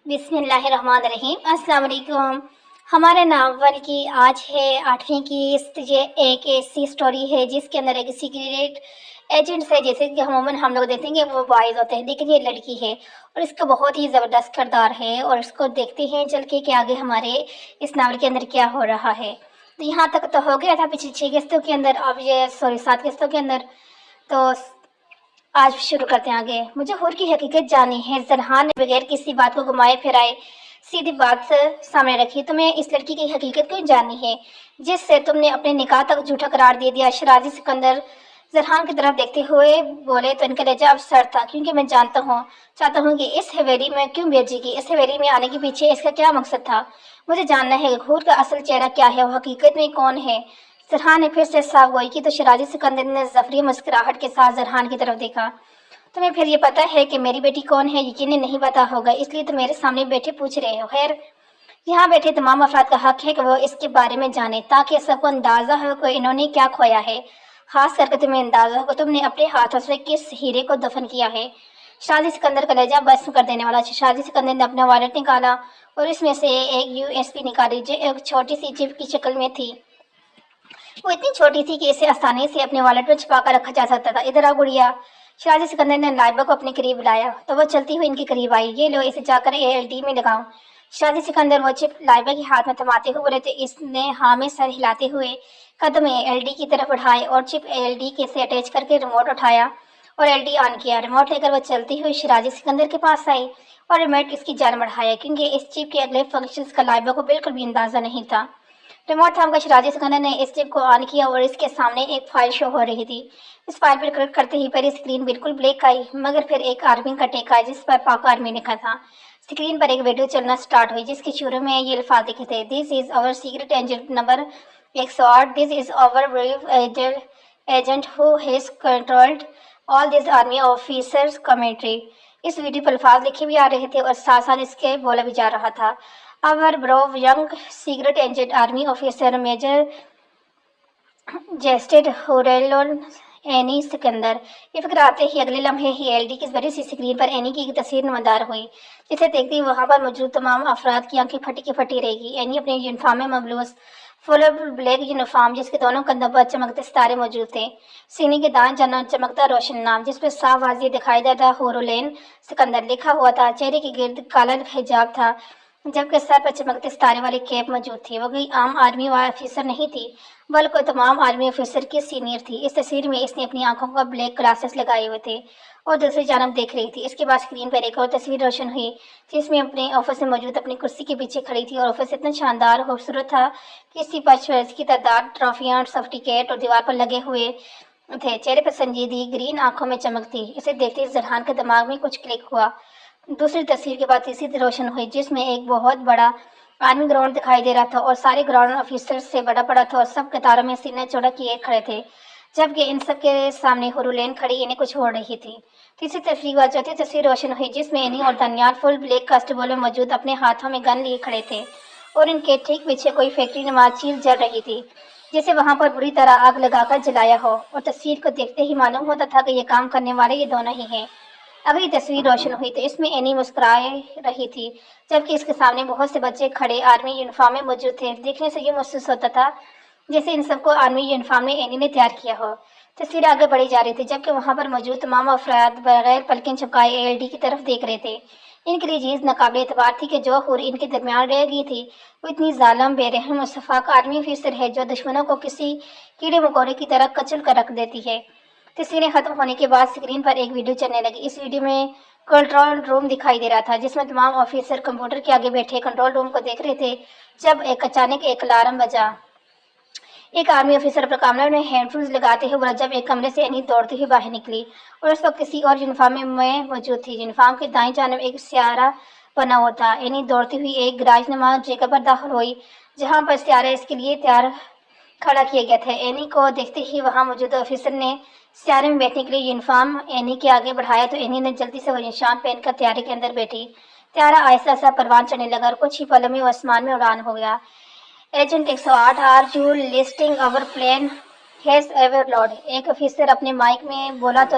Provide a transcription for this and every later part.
بسم اللہ الرحمن الرحیم۔ السلام علیکم۔ ہمارے ناول کی آج ہے 8ویں قسط۔ یہ ایک ایسی سٹوری ہے جس کے اندر ایک سیکریٹ ایجنٹ ہے، جیسے کہ عموماً ہم لوگ دیکھیں گے وہ بوائز ہوتے ہیں، لیکن یہ لڑکی ہے اور اس کا بہت ہی زبردست کردار ہے، اور اس کو دیکھتے ہیں چل کے کہ آگے ہمارے اس ناول کے اندر کیا ہو رہا ہے۔ تو یہاں تک تو ہو گیا تھا پچھلی 6 قسطوں کے اندر، اب یہ 7 قسطوں کے اندر۔ تو آج شروع کرتے ہیں آگے۔ مجھے حور کی حقیقت جانی ہے۔ زنہار نے بغیر کسی بات کو گھمائے پھرائے سیدھی بات سامنے رکھی۔ تمہیں اس لڑکی کی حقیقت کیوں جاننی ہے جس سے تم نے اپنے نکاح تک جھوٹا قرار دے دیا؟ شیرازی سکندر زنہار کی طرف دیکھتے ہوئے بولے تو ان کا لہجہ ابسر تھا، کیونکہ میں چاہتا ہوں کہ اس حویلی میں کیوں بھیجی گی، اس حویلی میں آنے کے پیچھے اس کا کیا مقصد تھا؟ مجھے جاننا ہے حور کا اصل چہرہ کیا ہے، وہ حقیقت میں کون ہے؟ زنہار نے پھر سے صاف گوئی کی تو شیرازی سکندر نے زفری مسکراہٹ کے ساتھ زنہار کی طرف دیکھا۔ تمہیں پھر یہ پتہ ہے کہ میری بیٹی کون ہے؟ یقیناً نہیں پتہ ہوگا، اس لیے تو میرے سامنے بیٹھے پوچھ رہے ہو۔ خیر، یہاں بیٹھے تمام افراد کا حق ہے کہ وہ اس کے بارے میں جانیں، تاکہ سب کو اندازہ ہو کہ انہوں نے کیا کھویا ہے، خاص کر کے تمہیں اندازہ ہو کہ تم نے اپنے ہاتھوں سے کس ہیرے کو دفن کیا ہے۔ شیرازی سکندر کا لہجہ بس کر دینے والا۔ شیرازی سکندر نے اپنا والیٹ نکالا اور اس میں سے ایک USB نکالی جو ایک چھوٹی سی چپ کی شکل میں تھی۔ وہ اتنی چھوٹی تھی کہ اسے آسانی سے اپنے والیٹ میں چھپا کر رکھا جا سکتا تھا۔ ادھر آ گڑیا۔ شیرازی سکندر نے لائبہ کو اپنے قریب بلایا تو وہ چلتی ہوئی ان کے قریب آئی۔ یہ لو، اسے جا کر ALD میں لگاؤ۔ شیرازی سکندر وہ چپ لائبہ کے ہاتھ میں تھماتے ہوئے بولے تو اس نے ہاں میں سر ہلاتے ہوئے قدم ALD کی طرف بڑھائے اور چپ ALD کے سے اٹیچ کر کے ریموٹ اٹھایا اور LD آن کیا۔ ریموٹ لے کر وہ چلتی ہوئی شیرازی سکندر کے پاس آئی اور ریموٹ اس کی جان بڑھایا، کیونکہ اس چپ کے اگلے فنکشنز کا لائبہ کو بالکل بھی اندازہ نہیں تھا۔ ریموٹ تھام کر شیرازی سکندر نے اس چپ کو آن کیا اور اس کے سامنے ایک فائل شو ہو رہی تھی۔ اس فائل پر کلک کرتے ہی پہلی اسکرین بالکل بلیک آئی، مگر پھر ایک آرمی کا ٹیک آیا جس پر پاک آرمی لکھا تھا۔ اسکرین پر ایک ویڈیو چلنا سٹارٹ ہوئی جس کے شروع میں یہ الفاظ لکھے تھے: this is our secret agent number 108، this is our brave agent who has controlled all these army officers commentary. اس ویڈیو پر الفاظ لکھے بھی آ رہے تھے اور ساتھ ساتھ اس کے بولا بھی جا رہا تھا: our brave young secret agent army officer Major Jested Hurelon any Sikandar. یہ فکر آتے ہی اگلے لمحے ہی LD کی بڑی سی اسکرین پر اینی کی ایک تصویر نمودار ہوئی، جسے دیکھتے ہی وہاں پر موجود تمام افراد کی آنکھیں پھٹی کی پھٹی رہ گئی۔ اینی اپنے یونیفارم میں ملبوس، فل بلیک یونیفارم جس کے دونوں کندھوں پر چمکتے ستارے موجود تھے، سینے کے دائیں جانب چمکتا روشن نام جس پر صاف واضح دکھائی دیتا ہورولین سکندر لکھا ہوا تھا، چہرے کے گرد کالا حجاب تھا، جبکہ سر پر چمکتے ستارے والی کیپ موجود تھی۔ وہ کوئی عام آرمی آفیسر نہیں تھی بلکہ تمام آرمی آفیسر کی سینئر تھی۔ اس تصویر میں اس نے اپنی آنکھوں پر بلیک گلاسز لگائے ہوئے تھے اور دوسری جانب دیکھ رہی تھی۔ اس کے بعد اسکرین پر ایک اور تصویر روشن ہوئی جس میں اپنے آفس میں موجود اپنی کرسی کے پیچھے کھڑی تھی، اور آفس اتنا شاندار اور خوبصورت تھا کہ اس کی پرچوائز کی تعداد، ٹرافیاں، سرٹیفکیٹ اور دیوار پر لگے ہوئے تھے۔ چہرے پر سنجیدگی، گرین آنکھوں میں چمک تھی۔ اسے دیکھتے ہی زنہار کے دماغ میں کچھ کلک ہوا۔ دوسری تصویر کے بعد تیسری روشن ہوئی جس میں ایک بہت بڑا آرمی گراؤنڈ دکھائی دے رہا تھا اور سارے گراؤنڈ آفیسر سے بڑا پڑا تھا اور سب قطاروں میں سینہ چوڑا کیے کھڑے تھے، جبکہ ان سب کے سامنے ہورولین کھڑی انہیں کچھ ہو رہی تھی۔ تیسری تصویر کے بعد چوتھی تصویر روشن ہوئی جس میں اینی اور دانیال فل بلیک کاسٹیبل میں موجود اپنے ہاتھوں میں گن لیے کھڑے تھے اور ان کے ٹھیک پیچھے کوئی فیکٹری نما چیز جل رہی تھی جسے وہاں پر بری طرح آگ لگا کر جلایا ہو، اور تصویر کو دیکھتے ہی معلوم ہوتا تھا کہ یہ کام کرنے والے یہ دونوں ہی ہیں۔ اگلی تصویر روشن ہوئی تو اس میں اینی مسکرائے رہی تھی، جبکہ اس کے سامنے بہت سے بچے کھڑے آرمی یونیفارم میں موجود تھے۔ دیکھنے سے یہ محسوس ہوتا تھا جیسے ان سب کو آرمی یونیفارم میں اینی نے تیار کیا ہو۔ تصویر آگے بڑھی جا رہی تھی جبکہ وہاں پر موجود تمام افراد بغیر پلکیں جھپکائے ALD کی طرف دیکھ رہے تھے۔ ان کے لیے چیز ناقابل اعتبار تھی کہ جو حور ان کے درمیان رہ گئی تھی وہ اتنی ظالم، بے رحم اور شفاق آرمی آفیسر ہے جو دشمنوں کو کسی کیڑے مکوڑے کی طرح کچل کر رکھ دیتی ہے۔ تصویریں ختم ہونے کے بعد اسکرین پر ایک ویڈیو چلنے لگی۔ اس ویڈیو میں کنٹرول روم دکھائی دے رہا تھا جس میں تمام آفیسر کمپیوٹر کے آگے بیٹھے کنٹرول روم کو دیکھ رہے تھے جب اچانک ایک الارم بجا۔ ایک آرمی آفیسر اپنے کمرے میں ہینڈ فریز لگاتے ہوئے بولا جب ایک کمرے سے اینی دوڑتی ہوئی باہر نکلی اور اس وقت کسی اور یونیفارم میں موجود تھی۔ یونیفارم کے دائیں جانب ایک سیارہ بنا ہوا تھا۔ اینی دوڑتی ہوئی ایک گراج نما جگہ پر داخل ہوئی جہاں پر سیارہ اس کے لیے تیار کھڑا کیا گیا تھا۔ اینی کو دیکھتے ہی وہاں موجود آفیسر نے سیارے میں بیٹھنے کے لیے یونیفارم اینی کے آگے بڑھایا تو اینی نے جلدی سے وہ نشان پہن کر طیارے کے اندر بیٹھی۔ طیارہ آہستہ آہستہ پروان چڑھنے لگا اور کچھ ہی پلوں میں وہ آسمان میں اڑان ہو گیا۔ Agent 108، are you listening? Our plane has ever load. ایک آفیسر اپنے مائک میں بولا تو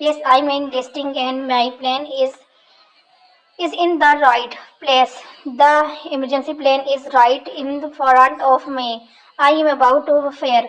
Yes, I mean listing and my plane is in the right place. The emergency plane is right in the front of me. I am about to fire.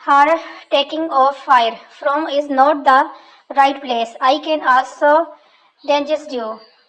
are taking off fire from is not the right place. I can also dangerous you.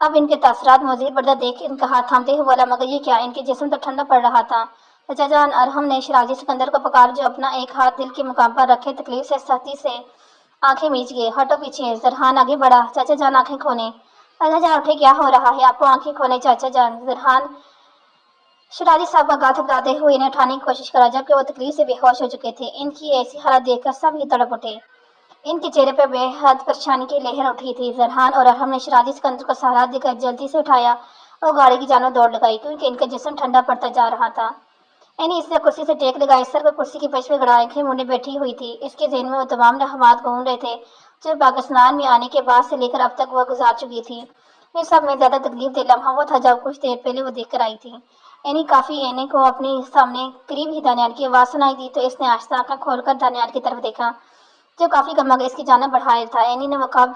اب ان کے تاثرات مزید بڑھتا دیکھ ان کا ہاتھ تھامتے ہوئے بولا، مگر یہ کیا؟ ان کے جسم تو ٹھنڈا پڑ رہا تھا۔ چچا جان ارحم نے شیرازی سکندر کو پکار، جو اپنا ایک ہاتھ دل کے مقام پر رکھے تکلیف سے سختی سے آنکھیں میچ گئے۔ ہٹو پیچھے۔ زرحان آگے بڑھا۔ چاچا جان آنکھیں کھولیں۔ چاچا جان اٹھے، کیا ہو رہا ہے؟ آپ کو آنکھیں کھولیں چاچا جان۔ زرحان شیرازی صاحب کا گاتھ اٹھاتے ہوئے انہیں اٹھانے کی کوشش کرا، جبکہ وہ تکلیف سے بے ہوش ہو چکے تھے۔ ان کی ایسی حالت دیکھ کر سب ہی تڑپ اٹھے۔ ان کے چہرے پر بے حد پریشانی کی لہر اٹھی تھی۔ زرحان اور ارحم نے شیرازی سکندر کو سہارا دے کر جلدی سے اٹھایا اور گاڑی کی جانب دوڑ لگائی، کیونکہ ان کا جسم ٹھنڈا پڑتا جا رہا تھا۔ اینی اس نے کرسی سے ٹیک لگائی، سر کو کرسی کی پشت پہ گڑا آنکھیں موندے بیٹھی ہوئی تھی۔ اس کے ذہن میں وہ تمام لمحات گھوم رہے تھے جو پاکستان میں آنے کے بعد سے لے کر اب تک وہ گزار چکی تھی۔ ان سب میں زیادہ تکلیف دہ لمحہ وہ تھا جب کچھ دیر پہلے وہ دیکھ کر آئی تھی۔ اینی کو اپنے سامنے قریب ہی دانیال کی آواز سنائی دی تو اس نے آہستہ آنکھیں کھول کر دانیال کی طرف دیکھا، جو کافی کمر اس کی جانب بڑھائے تھا۔ اینی نے مقاب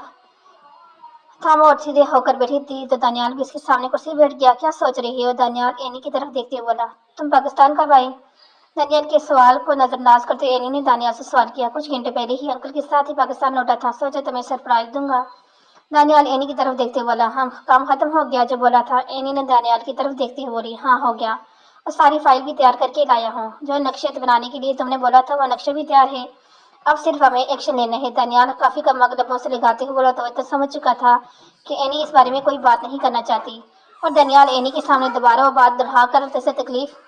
تھاما اور سیدھے ہو کر بیٹھی تھی تو دانیال بھی اس کے سامنے کرسی بیٹھ گیا۔ کیا سوچ رہی ہو؟ دانیال اینی کی طرف دیکھتے ہوئے بولا۔ تم پاکستان کب آئی؟ دانیال کے سوال کو نظر انداز کرتے اینی نے دانیال سے سوال کیا۔ کچھ گھنٹے پہلے ہی انکل کے ساتھ ہی پاکستان لوٹا تھا، سوچا تمہیں سرپرائز دوں گا۔ دانیال اینی کی طرف دیکھتے بولا۔ ہم کام ختم ہو گیا جو بولا تھا؟ اینی نے دانیال کی طرف دیکھتے ہوئے بولی۔ ہاں ہو گیا، اور ساری فائل بھی تیار کر کے لایا ہوں۔ جو نقشے بنانے کے لیے تم نے بولا تھا وہ نقشے بھی تیار ہے، اب صرف ہمیں ایکشن لینا ہے۔ دانیال کافی کم لبوں سے لگاتے ہوئے بولا تو سمجھ چکا تھا کہ اینی اس بارے میں کوئی بات نہیں کرنا چاہتی، اور دانیال اینی کے سامنے دوبارہ وہ بات دہرا کر اسے تکلیف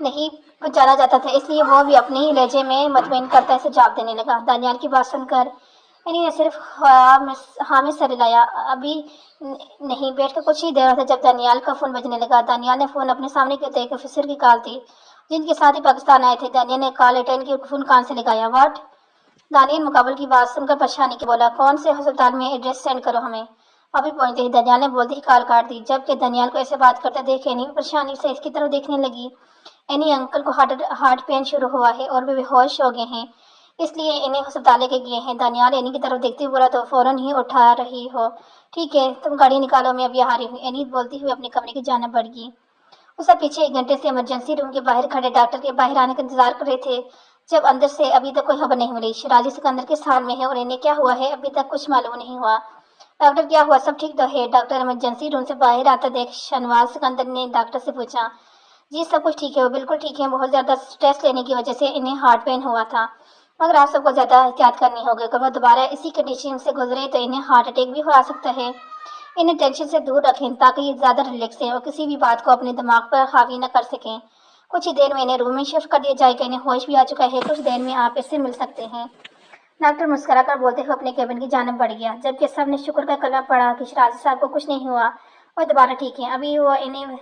نہیں پہنچانا چاہتا تھا، اس لیے وہ بھی اپنے ہی لہجے میں مطمئن کرتا اسے جواب دینے لگا۔ دانیال کی بات سن کر اینی نے صرف ہاں میں سر ہلایا۔ ابھی نہیں، بیٹھ کر کچھ ہی دیر ہوتا جب دانیال کا فون بجنے لگا۔ دانیال نے فون اپنے سامنے کیا تو ایک آفیسر کی کال تھی جن کے ساتھ ہی پاکستان آئے تھے۔ دانیال نے کال اٹینڈ کی، فون کان سے لگایا۔ واٹ؟ دانیال مقابل کی بات سن کر پریشانی کے بولا۔ کون سے ہسپتال میں؟ ایڈریس سینڈ کرو ہمیں، ابھی پہنچتے ہی۔ دانیال نے بولتے ہی کال کاٹ دی۔ جبکہ دانیال کو ایسے بات کرتے دیکھ اینی بھی پریشانی سے اس کی طرف دیکھنے لگی۔ اینی انکل کو ہارٹ پین شروع ہوا ہے اور وہ بے ہوش ہو گئے ہیں، اس لیے انہیں ہسپتال لے کے گئے ہیں۔ دانیال اینی کی طرف دیکھتے ہوئے بولا تو فوراً ہی اٹھا رہی ہو؟ ٹھیک ہے، تم گاڑی نکالو، میں ابھی آ رہی ہوں۔ اینی بولتی ہوئے اپنے کمرے کی جانب بڑھ گئی۔ اس سے پیچھے 1 گھنٹے سے ایمرجنسی روم کے باہر کھڑے ڈاکٹر کے باہر آنے کا انتظار کر رہے تھے، جب اندر سے ابھی تک کوئی خبر نہیں ملی۔ شیرازی سکندر کس حال میں ہے اور انہیں کیا ہوا ہے ابھی تک کچھ معلوم نہیں ہوا۔ ڈاکٹر کیا ہوا؟ سب ٹھیک تو ہے؟ ڈاکٹر ایمرجنسی روم سے باہر آتا دیکھ شہنواز سکندر نے ڈاکٹر سے پوچھا۔ جی سب کچھ ٹھیک ہے، وہ بالکل ٹھیک ہے، بہت زیادہ سٹریس لینے کی وجہ سے انہیں ہارٹ پین ہوا تھا، مگر آپ سب کو زیادہ احتیاط کرنی ہوگی، اگر وہ دوبارہ اسی کنڈیشن سے گزرے تو انہیں ہارٹ اٹیک بھی ہو سکتا ہے۔ انہیں ٹینشن سے دور رکھیں تاکہ یہ زیادہ ریلیکس ہیں اور کسی بھی بات کو اپنے دماغ پر حاوی نہ کر سکیں۔ کچھ ہی دیر میں انہیں روم میں شفٹ کر دیا جائے گا، انہیں ہوش بھی آ چکا ہے، کچھ دیر میں آپ اس سے مل سکتے ہیں۔ ڈاکٹر مسکرا کر بولتے ہوئے اپنے کیبن کی جانب بڑھ گیا، جبکہ سب نے شکر کا کلمہ پڑھا کہ شیرازی صاحب کو کچھ نہیں ہوا، وہ دوبارہ ٹھیک ہیں۔ ابھی وہ انہیں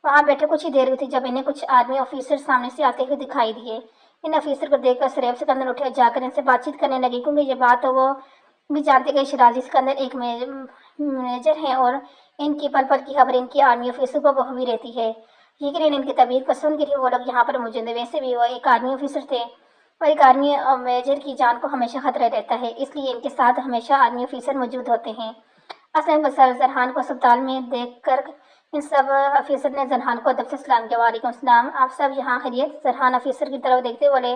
وہاں بیٹھے کچھ ہی دیر ہوئی تھی جب انہیں کچھ آرمی آفیسر سامنے سے آتے ہوئے دکھائی دیے۔ ان آفیسر کو دیکھ کر سریف سکندر اٹھے اور جا کر ان سے بات چیت کرنے لگے، کیونکہ یہ بات تو وہ بھی جانتے کہ شیرازی سکندر ایک میجر ہیں اور ان کی پل پل کی خبر ان کی آرمی آفیسر کو بہت بھی رہتی ہے۔ یقیناً ان کی طبیعت کو سن کر ہی وہ لوگ یہاں پر موجود ہیں، ویسے بھی وہ ایک آرمی آفیسر تھے اور ایک آرمی میجر کی جان کو ہمیشہ خطرہ رہتا ہے، اس لیے ان کے ساتھ ہمیشہ آرمی آفیسر موجود ہوتے ہیں۔ اسلم سر زرحان کو اسپتال میں دیکھ کر ان سب آفیسر نے زرحان کو ادب سے سلام کیا۔ وعلیکم السلام، آپ سب یہاں خیریت؟ زرحان آفیسر کی طرف دیکھتے بولے۔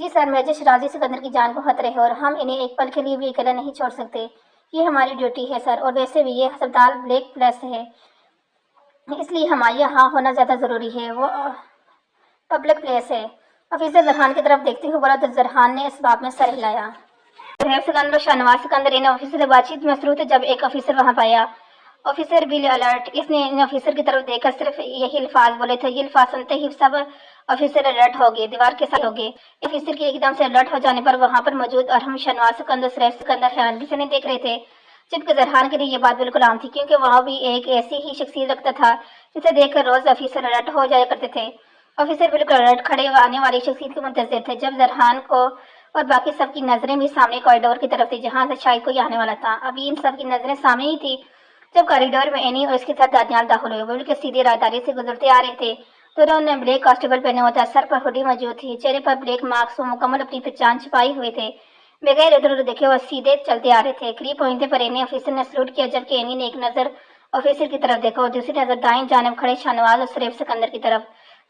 جی سر، میجر شیرازی سکندر کی جان کو خطرے ہے اور ہم انہیں ایک پل کے لیے بھی اکیلا نہیں چھوڑ سکتے، یہ ہماری ڈیوٹی ہے سر، اور ویسے بھی یہ ہسپتال بلیک پلیس ہے، اس لیے ہمارے یہاں ہونا زیادہ ضروری ہے، وہ پبلک پلیس ہے۔ آفیسر زرحان کی طرف دیکھتے ہوئے بولا تو زرحان نے اس بات میں سر ہلایا۔ سہیب سکندر اور شہنواز سکندر ان آفیسر سے بات چیت میں مصروف تھے جب ایک آفیسر وہاں پایا۔ آفیسر بل الرٹ، اس نے ان آفیسر کی طرف دیکھ کر صرف یہی الفاظ بولے تھے۔ یہ الفاظ سنتے ہی سب آفیسر الرٹ ہو گئے، دیوار کے ساتھ ہو گئے۔ آفیسر کے ایک دم سے الرٹ ہو جانے پر وہاں پر موجود ارحم، شہنواز سکندر، سریف سکندر حیرانگی سے انہیں دیکھ رہے تھے، جبکہ زرحان کے لیے یہ بات بالکل عام تھی، کیونکہ وہ بھی ایک ایسی ہی شخصیت رکھتا تھا جسے دیکھ کر روز آفیسر الرٹ ہو جایا کرتے تھے۔ آفیسر بالکل الرٹ کھڑے آنے والی شخصیت کے منتظر تھے جب زرحان کو اور باقی سب کی نظریں بھی سامنے کوریڈور کی طرف تھی جہاں سے شاید کوئی آنے والا تھا۔ ابھی ان سب کی نظریں سامنے ہی تھی جب کوریڈور میں اینی اور اس کے ساتھ دانیال داخل ہوئے۔ وہ بالکل سیدھے راہداری سے گزرتے آ رہے تھے تو انہوں نے بلیک کاسٹیبل پہنے ہوا تھا، سر پر ہوڈی موجود تھی، چہرے پر بلیک ماسک، وہ مکمل اپنی پہچان چھپائے ہوئے تھے، بغیر ادھر ادھر دیکھے وہ سیدھے چلتے آ رہے تھے۔ قریب پہنچنے پر اینی آفیسر نے سلوٹ کیا، جبکہ اینی نے ایک نظر آفیسر کی طرف دیکھا اور دوسری نظر دائیں جانب کھڑے شہنواز اور سریف سکندر کی طرف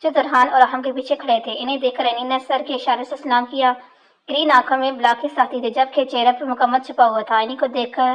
جو زرحان اور ارحم کے پیچھے کھڑے تھے۔ انہیں دیکھ کر اینی نے سر کے اشارے سے سلام کیا۔ گرین آنکھوں میں بلاک کے ساتھی تھے جبکہ چہرے پر مکمل چھپا ہوا تھا۔ اینی کو دیکھ کر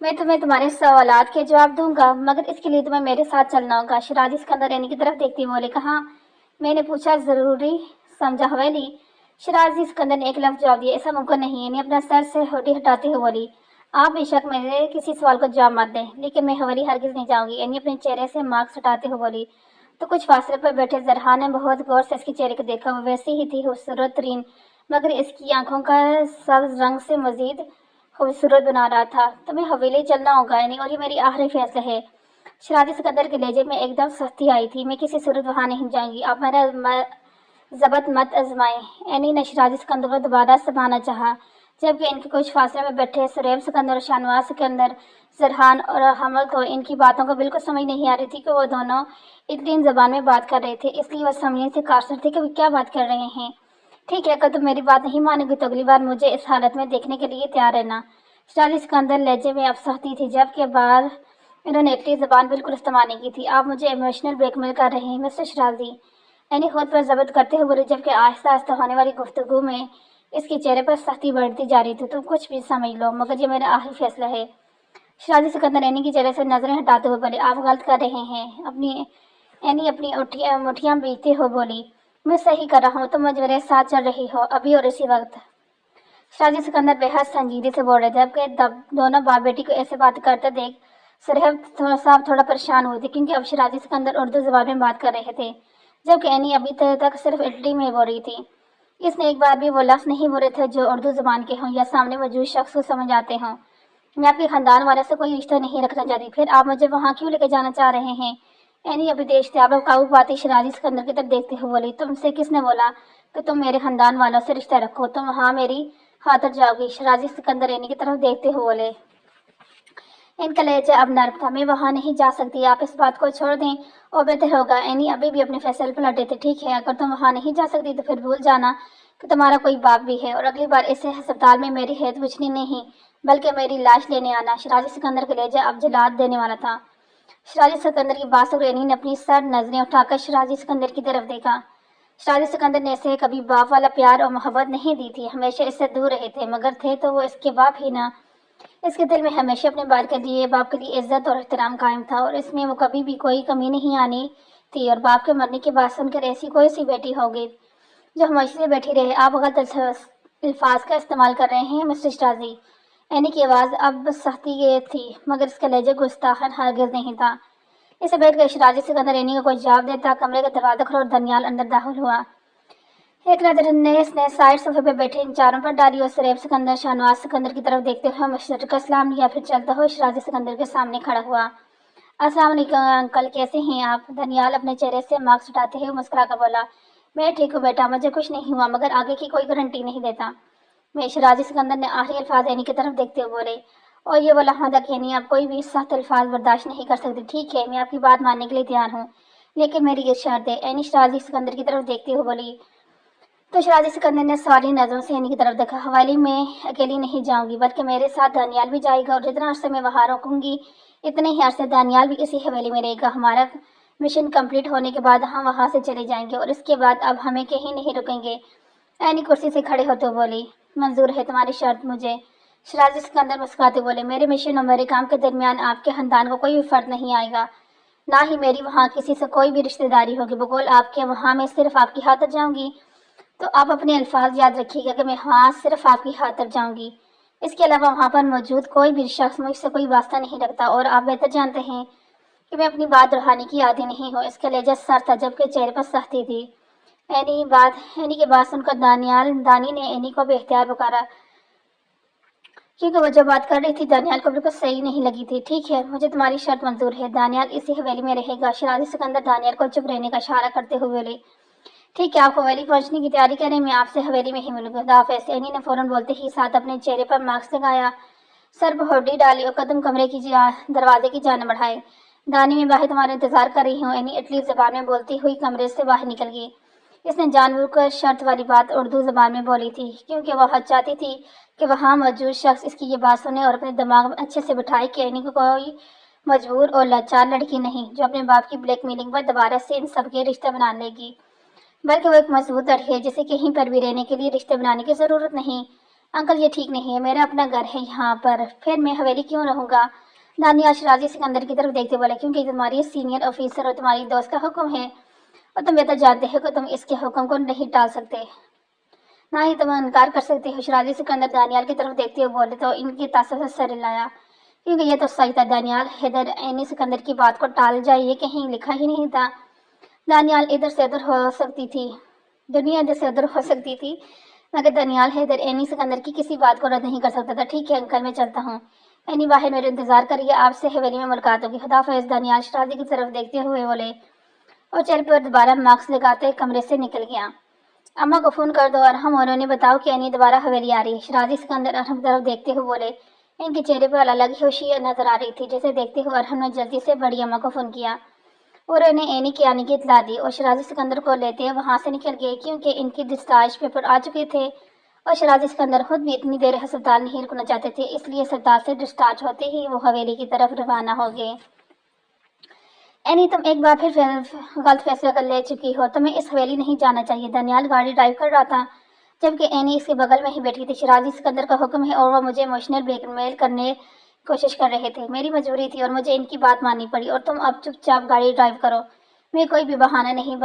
میں تمہیں تمہارے سوالات کے جواب دوں گا، مگر اس کے لیے تمہیں میرے ساتھ چلنا ہوگا۔ شیرازی سکندر رینی کی طرف دیکھتے ہوئے بولے۔ کہاں؟ میں نے پوچھا۔ ضروری سمجھا حویلی؟ شیرازی سکندر نے ایک لفظ جواب دیا۔ ایسا ممکن نہیں۔ یعنی اپنا سر سے ہوٹی ہٹاتے ہوئے بولی۔ آپ بے شک میرے کسی سوال کو جواب مت دیں، لیکن میں حویلی ہرگز نہیں جاؤں گی۔ یعنی اپنے چہرے سے ماسک ہٹاتے ہوئے بولی۔ تو کچھ فاصلے پر بیٹھے زرحان نے بہت غور سے اس کے چہرے کو دیکھا۔ وہ ویسی ہی تھی، خوبصورت ترین، مگر اس کی آنکھوں کا سبز رنگ سے مزید خوبصورت بنا رہا تھا۔ تمہیں حویلی چلنا ہوگا یعنی، اور یہ میری آخری فیصلہ ہے۔ شیرازی سکندر کے لہجے میں ایک دم سختی آئی تھی۔ میں کسی صورت وہاں نہیں جاؤں گی، آپ میرا ضبط مت آزمائیں۔ اینی نے شیرازی سکندر کو دوبارہ سمجھانا چاہا، جبکہ ان کے کچھ فاصلے میں بیٹھے سریب سکندر اور شاہنواز سکندر، زرحان اور حمد کو ان کی باتوں کو بالکل سمجھ نہیں آ رہی تھی کہ وہ دونوں اٹلین زبان میں بات کر رہے تھے، اس لیے وہ سمجھنے سے قاصر تھے کہ وہ کیا بات کر رہے ہیں۔ ٹھیک ہے، اگر تم میری بات نہیں مانو گی تو اگلی بار مجھے اس حالت میں دیکھنے کے لیے تیار رہنا۔ شیرازی سکندر لہجے میں اب سختی تھی، جبکہ بار انہوں نے اٹلی زبان بالکل استعمال نہیں کی تھی۔ آپ مجھے ایموشنل بلیک میل کر رہے ہیں مسٹر شیرازی؟ اینی خود پر ضبط کرتے ہوئے بولی، جبکہ آہستہ آہستہ ہونے والی گفتگو میں اس کے چہرے پر سختی بڑھتی جا رہی تھی۔ تم کچھ بھی سمجھ لو، مگر یہ میرا آخری فیصلہ ہے۔ شیرازی سکندر اینی کے چہرے سے نظریں ہٹاتے ہوئے بولے۔ آپ غلط کر رہے ہیں۔ اینی اپنی مٹھیاں بیچتے ہوئے بولی۔ میں صحیح کر رہا ہوں، تم میرے ساتھ چل رہی ہو، ابھی اور اسی وقت۔ شیرازی سکندر بے حد سنجیدگی سے بول رہے تھے، جبکہ دونوں باپ بیٹی کو ایسے بات کرتے دیکھ سرہب صاحب تھوڑا پریشان ہوئے تھے، کیونکہ اب شیرازی سکندر اردو زبان میں بات کر رہے تھے، جبکہ اینی ابھی تک صرف اٹلی میں بول رہی تھی۔ اس نے ایک بار بھی وہ لفظ نہیں بولے تھے جو اردو زبان کے ہوں یا سامنے موجود شخص کو سمجھ آتے ہوں۔ میں آپ کے خاندان والے سے کوئی رشتہ نہیں رکھنا چاہتی، پھر آپ مجھے وہاں کیوں لے کے جانا چاہ رہے ہیں؟ اینی ابھی دیش اب قابو پاتی شیرازی سکندر کی طرف دیکھتے ہوئے بولی۔ تم سے کس نے بولا کہ تم میرے خاندان والوں سے رشتہ رکھو؟ تم وہاں میری خاطر جاؤ گی؟ شیرازی سکندر اینی کی طرف دیکھتے ہوئے بولے۔ ان کا لہجہ اب نرم تھا۔ میں وہاں نہیں جا سکتی، آپ اس بات کو چھوڑ دیں اور بہتر ہوگا۔ اینی ابھی بھی اپنے فیصلے پر ڈٹے تھے۔ ٹھیک ہے، اگر تم وہاں نہیں جا سکتی تو پھر بھول جانا کہ تمہارا کوئی باپ بھی ہے، اور اگلی بار ایسے ہسپتال میں میری حیثیت پوچھنی نہیں بلکہ میری لاش لینے آنا۔ شیرازی سکندر کا لہجہ اب جلاد دینے والا تھا۔ شیرازی سکندر کی بات سن اینی نے اپنی سر نظریں اٹھا کر شیرازی سکندر کی طرف دیکھا۔ شیرازی سکندر نے اسے کبھی باپ والا پیار اور محبت نہیں دی تھی، ہمیشہ اس سے دور رہے تھے، مگر تھے تو وہ اس کے باپ ہی نہ۔ اس کے دل میں ہمیشہ اپنے باپ کے لیے عزت اور احترام قائم تھا، اور اس میں وہ کبھی بھی کوئی کمی نہیں آنی تھی۔ اور باپ کے مرنے کی بات سن کر ایسی کوئی سی بیٹی ہوگی جو ہمیشہ سے بیٹھی رہے؟ آپ غلط الفاظ کا استعمال کر رہے ہیں مسٹر شیرازی۔ اینی کی آواز اب سختی تھی، مگر اس کا لہجہ گستاخانہ ہرگز نہیں تھا۔ اسے بیٹھ کر شیرازی سکندر اینی کو کوئی جواب دیتا کمرے کا دروازہ کھلا اور دانیال اندر داخل ہوا۔ ایک نظر اس نے سائڈ صفحے پہ بیٹھے ان چاروں پر ڈالی اور سریب سکندر شاہنواز سکندر کی طرف دیکھتے ہوئے مشرق کا سلام لیا، پھر چلتا ہوا شیرازی سکندر کے سامنے کھڑا ہوا۔ السلام علیکم انکل، کیسے ہیں آپ؟ دانیال اپنے چہرے سے ماسک ہٹاتے ہوئے مسکرا کر بولا۔ میں ٹھیک ہوں بیٹا، مجھے کچھ نہیں ہوا، مگر آگے کی کوئی گارنٹی نہیں دیتا میں۔ شیرازی سکندر نے آخری الفاظ اینی کی طرف دیکھتے ہوئے بولے، اور یہ وہ لمحہ تھا کہ اینی اب کوئی بھی سخت الفاظ برداشت نہیں کر سکتی۔ ٹھیک ہے، میں آپ کی بات ماننے کے لیے تیار ہوں، لیکن میری یہ شرط ہے۔ اینی شیرازی سکندر کی طرف دیکھتے ہوئے بولی۔ تو شیرازی سکندر نے سوالی نظروں سے اینی کی طرف دیکھا۔ حویلی میں اکیلی نہیں جاؤں گی، بلکہ میرے ساتھ دانیال بھی جائے گا، اور جتنا عرصے میں وہاں رکوں گی اتنے ہی عرصے دانیال بھی اسی حویلی میں رہے گا۔ ہمارا مشن کمپلیٹ ہونے کے بعد ہم وہاں سے چلے جائیں گے، اور اس کے بعد اب ہمیں کہیں نہیں رکیں گے۔ اینی کرسی سے کھڑے ہوتے بولی۔ منظور ہے تمہاری شرط مجھے؟ شیرازی سکندر مسکراتے بولے۔ میرے مشن اور میرے کام کے درمیان آپ کے خاندان کو کوئی بھی فرق نہیں آئے گا، نہ ہی میری وہاں کسی سے کوئی بھی رشتہ داری ہوگی۔ بقول آپ کے وہاں میں صرف آپ کی خاطر جاؤں گی، تو آپ اپنے الفاظ یاد رکھیے گا کہ میں وہاں صرف آپ کی خاطر جاؤں گی۔ اس کے علاوہ وہاں پر موجود کوئی بھی شخص مجھ سے کوئی واسطہ نہیں رکھتا، اور آپ بہتر جانتے ہیں کہ میں اپنی بات دہرانے کی عادی نہیں ہوں۔ اس کا لہجہ سر تھا، جبکہ چہرے پر سختی تھی۔ اینی کی بات سن کر دانی نے اینی کو بے اختیار پکارا، کیونکہ وہ جو بات کر رہی تھی دانیال کو بالکل صحیح نہیں لگی تھی۔ ٹھیک ہے، مجھے تمہاری شرط منظور ہے، دانیال اسی حویلی میں رہے گا۔ شیرازی سکندر دانیال کو چپ رہنے کا اشارہ کرتے ہوئے بولے۔ ٹھیک ہے، آپ حویلی پہنچنے کی تیاری کریں، میں آپ سے حویلی میں ہی ملوں گا۔ خدا حافظ۔ اینی نے فوراً بولتے ہی ساتھ اپنے چہرے پر ماسک لگایا، سر پر ہڈی ڈالی اور قدم کمرے کی دروازے کی جانب بڑھائے۔ دانی میں باہر تمہارا انتظار کر رہی ہوں۔ اینی اٹلی زبان میں بولتی ہوئی کمرے سے باہر نکل گئی۔ اس نے جان بوجھ کر شرط والی بات اردو زبان میں بولی تھی، کیونکہ وہ چاہتی تھی کہ وہاں موجود شخص اس کی یہ بات سنے اور اپنے دماغ میں اچھے سے بٹھائے کہ اینی کو کوئی مجبور اور لاچار لڑکی نہیں جو اپنے باپ کی بلیک میلنگ پر دوبارہ سے ان سب کے رشتہ بنا لے گی، بلکہ وہ ایک مضبوط لڑکی ہے جسے کہیں پر بھی رہنے کے لیے رشتے بنانے کی ضرورت نہیں۔ انکل یہ ٹھیک نہیں ہے، میرا اپنا گھر ہے یہاں پر، پھر میں حویلی کیوں رہوں گا؟ دانیال شرازی سکندر کی طرف دیکھتے بولے، کیونکہ یہ تمہاری سینئر آفیسر اور تمہاری دوست کا حکم ہے، اور تم بہتر جانتے ہو کہ تم اس کے حکم کو نہیں ٹال سکتے، نہ ہی تم انکار کر سکتے ہو۔ شرازی سکندر دانیال کی طرف دیکھتے ہوئے بولے تو ان کی تاثر سے سر ہلایا، کیونکہ یہ تو سچ تھا، دانیال حیدر عینی سکندر کی بات کو ٹال جائے یہ کہیں لکھا ہی نہیں تھا۔ دانیال ادھر سے ادھر ہو سکتی تھی، دنیا ادھر سے ادھر ہو سکتی تھی، مگر دانیال حیدر عینی سکندر کی کسی بات کو رد نہیں کر سکتا تھا۔ ٹھیک ہے انکل، میں چلتا ہوں، عینی باہر میرے انتظار کریے، آپ سے حویلی میں ملاقات ہوگی، خدا حافظ۔ دانیال شرازی کی طرف دیکھتے ہوئے بولے اور چہرے پر دوبارہ ماسک لگاتے کمرے سے نکل گیا۔ اماں کو فون کر دو اور ہم انہوں نے بتاؤ کہ عینی دوبارہ حویلی آ رہی ہے۔ شرازی سکندر ارحم کی طرف دیکھتے ہوئے بولے، ان کے چہرے پر الگ ہی خوشی نظر آ رہی تھی، جیسے دیکھتے ہوئے ارحم نے جلدی سے بڑی اماں کو فون کیا اور انہیں عینی کے آنے کی اطلاع دی، اور شرازی سکندر کو لیتے وہاں سے نکل گئے، کیونکہ ان کی ڈسچارج پیپر آ چکے تھے اور شرازی سکندر خود بھی اتنی دیر ہسپتال نہیں رکنا چاہتے تھے، اس لیے اسپتال سے ڈسچارج ہوتے ہی وہ حویلی کی طرف روانہ ہو گئے۔ عینی تم ایک بار پھر غلط فیصلہ کر لے چکی ہو، تمہیں اس حویلی نہیں جانا چاہیے۔ دانیال گاڑی ڈرائیو کر رہا تھا جبکہ عینی اس کے بغل میں ہی بیٹھی تھی۔ شرازی سکندر کا حکم ہے اور وہ مجھے ایموشنل بلیک میل کرنے کوشش کر رہے تھے، میری مجبوری تھی اور مجھے ان کی بات ماننی پڑی، اور تم اب چپ چاپ گاڑی ڈرائیو کرو، میں کوئی بھی بہانہ نہیں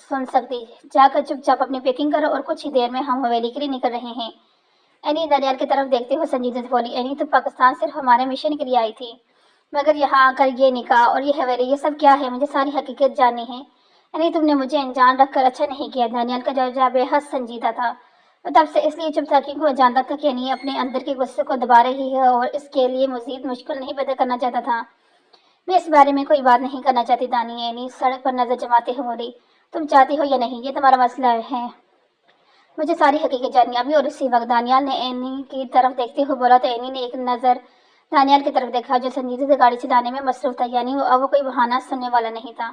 سن سکتی، جا کر چپ چاپ اپنی پیکنگ کرو اور کچھ ہی دیر میں ہم حویلی کے لیے نکل رہے ہیں۔ عینی دانیال کی طرف دیکھتے ہوئے سنجیدہ سے بولی، عینی تم پاکستان صرف ہمارے مشن کے لیے آئی تھی، مگر یہاں آ کر یہ نکاح اور یہ حویلی یہ سب کیا ہے؟ مجھے ساری حقیقت جاننی ہے۔ عینی تم نے مجھے انجان رکھ کر اچھا نہیں کیا۔ دانیال کا جواب بے حد سنجیدہ تھا، وہ تب سے اس لیے چپ تھا کیونکہ وہ جانتا تھا کہ عینی اپنے اندر کے غصے کو دبا رہی ہے اور اس کے لیے مزید مشکل نہیں پیدا کرنا چاہتا تھا۔ میں اس بارے میں کوئی بات نہیں کرنا چاہتی دانی، عینی سڑک پر نظر جماتے ہوئے بولی، تم چاہتی ہو یا نہیں یہ تمہارا مسئلہ ہے، مجھے ساری حقیقت جاننی ابھی۔ اور اسی وقت دانیال نے عینی کی طرف دیکھتے ہوئے بولا تو عینی نے ایک نظر دانیال کی طرف دیکھا جو سنجیدگی سے گاڑی چلانے میں مصروف تھا، یعنی وہ کوئی بہانہ سننے والا نہیں تھا۔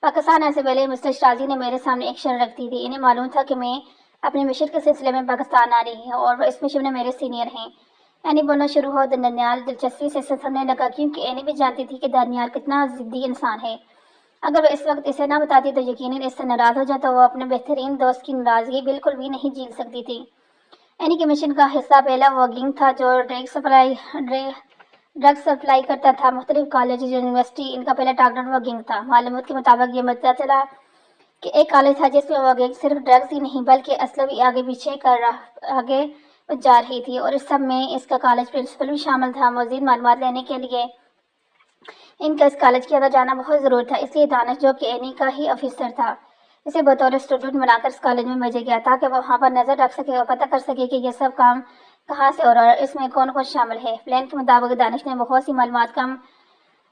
پاکستان آنے سے پہلے مسٹر شرازی نے میرے سامنے ایک شرط رکھ دی تھی، انہیں معلوم تھا کہ میں اپنے مشن کے سلسلے میں پاکستان آ رہی ہوں اور وہ اس مشن میں میرے سینئر ہیں۔ عینی بولنا شروع ہو، دانیال دلچسپی سے سننے لگا کیونکہ عینی بھی جانتی تھی کہ دانیال کتنا ضدی انسان ہے، اگر وہ اس وقت اسے نہ بتاتی تو یقیناً اس سے ناراض ہو جاتا، وہ اپنے بہترین دوست کی ناراضگی بالکل بھی نہیں جھیل سکتی تھی۔ عینی کے مشن کا حصہ پہلا وہ گینگ تھا جو ڈرگ سپلائی کرتا تھا مختلف کالج یونیورسٹی، ان کا پہلا ٹارگٹ وہ گینگ تھا۔ معلومات کے مطابق یہ پتہ چلا کہ ایک کالج تھا جس میں وہ گینگ صرف ڈرگز ہی نہیں بلکہ اسلحہ بھی آگے جا رہی تھی، اور اس سب میں اس کا کالج پرنسپل بھی شامل تھا۔ مزید معلومات لینے کے لیے ان کا اس کالج کے اندر جانا بہت ضروری تھا، اس لیے دانش جو کہ عینی کا ہی آفیسر تھا اسے بطور اسٹوڈنٹ بنا کر اس کالج میں بھیجا گیا تاکہ وہ وہاں پر نظر رکھ سکے اور پتہ کر سکے کہ یہ سب کام کہاں سے ہو رہا ہے اور اس میں کون کون شامل ہے۔ پلان کے مطابق دانش نے بہت سی معلومات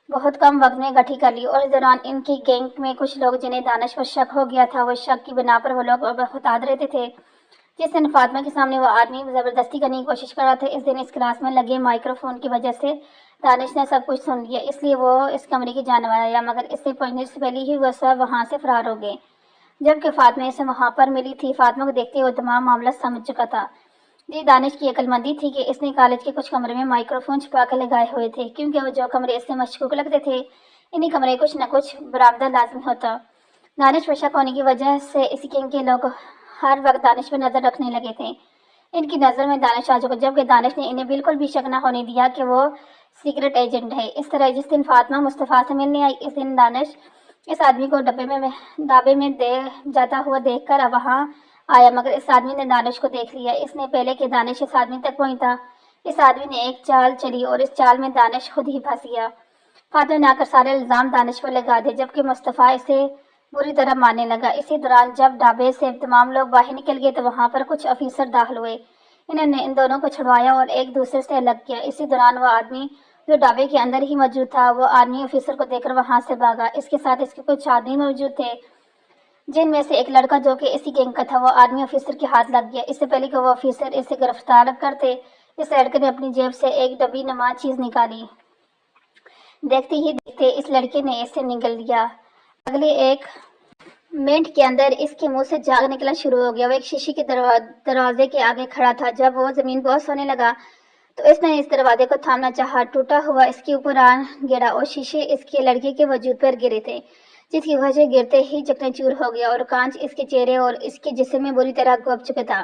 بہت کم وقت میں اکٹھی کر لی، اور اس دوران ان کی گینگ میں کچھ لوگ جنہیں دانش پر شک ہو گیا تھا، وہ شک کی بنا پر وہ لوگ بہتات رہتے تھے۔ جس دن فاطمہ کے سامنے وہ آدمی زبردستی کرنے کی کوشش کر رہا تھا، اس دن اس کلاس میں لگے مائکرو فون کی وجہ سے دانش نے سب کچھ سن لیا، اس لیے وہ اس کمرے کی جانب آیا، مگر اس سے پہنچنے سے پہلے ہی وہ سب وہاں سے فرار ہو گئے۔ جبکہ فاطمہ اسے وہاں پر ملی تھی، فاطمہ کو دیکھتے ہوئے تمام معاملہ سمجھ چکا تھا۔ یہ دانش کی عقل مندی تھی کہ اس نے کالج کے کچھ کمرے میں مائکرو فون چھپا کر لگائے ہوئے تھے، کیونکہ وہ جو کمرے اس سے مشکوک لگتے تھے انہی کمرے کچھ نہ کچھ برآمدہ لازمی ہوتا۔ دانش پر شک ہونے کی وجہ سے اسی گینگ کے لوگ ہر وقت دانش پر نظر رکھنے لگے تھے، ان کی نظر میں دانش آ چکا، جبکہ دانش نے انہیں بالکل بھی شک نہ ہونے دیا کہ وہ سیکرٹ ایجنٹ ہے۔ اس طرح جس دن فاطمہ مصطفیٰ سے ملنے آئی، اس دن دانش اس آدمی کو ڈھابے میں جاتا ہوا دیکھ کر وہاں آیا، مگر اس آدمی نے دانش کو دیکھ لیا، اس نے پہلے کہ دانش اس آدمی تک پہنچتا اس آدمی نے ایک چال چلی اور اس چال میں دانش خود ہی پھنس گیا۔ فاطمہ نے آ کر سارے الزام دانش پر لگا دیے، جبکہ مصطفیٰ اسے بری طرح ماننے لگا۔ اسی دوران جب ڈھابے سے تمام لوگ باہر نکل گئے تو وہاں پر کچھ آفیسر داخل ہوئے، انہوں نے ان دونوں کو چھڑوایا اور ایک دوسرے سے الگ کیا۔ اسی دوران وہ آدمی جو ڈھابے کے اندر ہی موجود تھا، وہ آدمی آفیسر کو دیکھ کر وہاں سے بھاگا، اس کے ساتھ اس کے کچھ آدمی موجود تھے جن میں سے ایک لڑکا جو کہ اسی گینگ کا تھا، وہ آدمی آفیسر کے ہاتھ لگ گیا۔ اس سے پہلے کہ وہ آفیسر اسے گرفتار کرتے، اس لڑکے نے اپنی جیب سے ایک ڈبی نما چیز نکالی، دیکھتے ہی دیکھتے اس لڑکے نے اسے نگل لیا۔ اگلے ایک منٹ کے اندر اس کے منہ سے جھاگ نکلنا شروع ہو گیا۔ وہ ایک شیشے کے دروازے کے آگے کھڑا تھا، جب وہ زمین بوس ہونے لگا تو اس نے اس دروازے کو تھامنا چاہا، ٹوٹا ہوا اس کے اوپر آ گرا اور شیشے اس کے لڑکے کے وجود پر گرے تھے، جس کی وجہ گرتے ہی چکنا چور ہو گیا اور کانچ اس کے چہرے اور اس کے جسم میں بری طرح گھپ چکا تھا۔